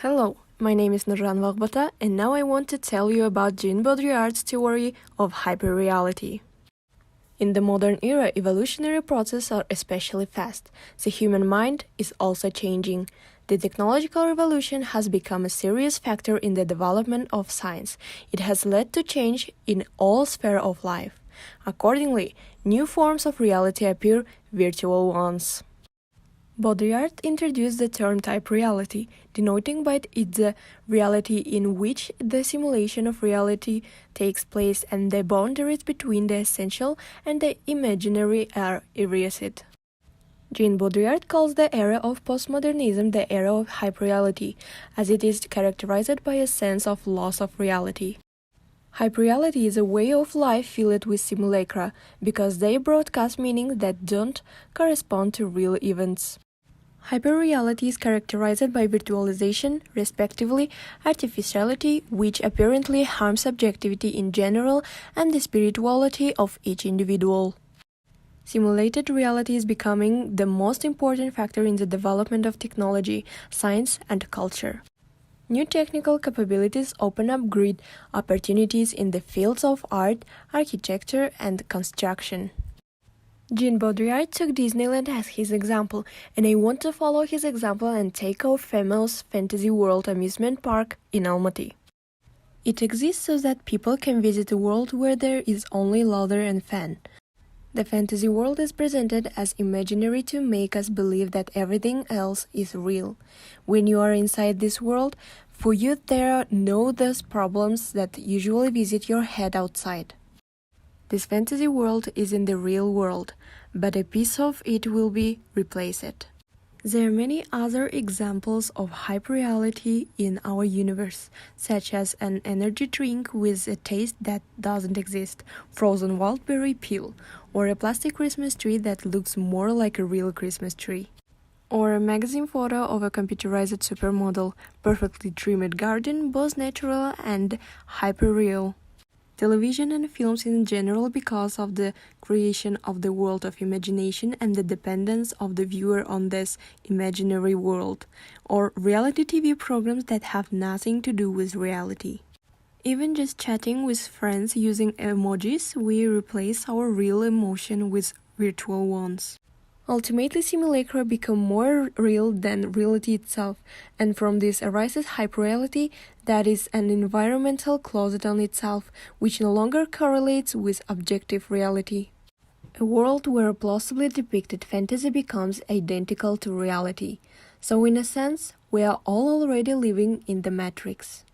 Hello, my name is Nurzhanova Akbota, and now I want to tell you about Jean Baudrillard's theory of hyperreality. In the modern era, evolutionary processes are especially fast. The human mind is also changing. The technological revolution has become a serious factor in the development of science. It has led to change in all spheres of life. Accordingly, new forms of reality appear, virtual ones. Baudrillard introduced the term type reality, denoting by it the reality in which the simulation of reality takes place and the boundaries between the essential and the imaginary are erased. Jean Baudrillard calls the era of postmodernism the era of hyperreality, as it is characterized by a sense of loss of reality. Hyperreality is a way of life filled with simulacra, because they broadcast meanings that don't correspond to real events. Hyperreality is characterized by virtualization, respectively, artificiality, which apparently harms subjectivity in general and the spirituality of each individual. Simulated reality is becoming the most important factor in the development of technology, science, and culture. New technical capabilities open up great opportunities in the fields of art, architecture, and construction. Jean Baudrillard took Disneyland as his example, and I want to follow his example and take our famous Fantasy World amusement park in Almaty. It exists so that people can visit a world where there is only laughter and fun. The fantasy world is presented as imaginary to make us believe that everything else is real. When you are inside this world, for you there are no those problems that usually visit your head outside. This fantasy world is in the real world, but a piece of it will be replaced. There are many other examples of hyperreality in our universe, such as an energy drink with a taste that doesn't exist, frozen wildberry peel, or a plastic Christmas tree that looks more like a real Christmas tree. Or a magazine photo of a computerized supermodel, perfectly trimmed garden, both natural and hyperreal. Television and films in general, because of the creation of the world of imagination and the dependence of the viewer on this imaginary world, or reality TV programs that have nothing to do with reality. Even just chatting with friends using emojis, we replace our real emotion with virtual ones. Ultimately, simulacra become more real than reality itself, and from this arises hyperreality, that is an environmental closet on itself, which no longer correlates with objective reality. A world where a plausibly depicted fantasy becomes identical to reality. So in a sense, we are all already living in the Matrix.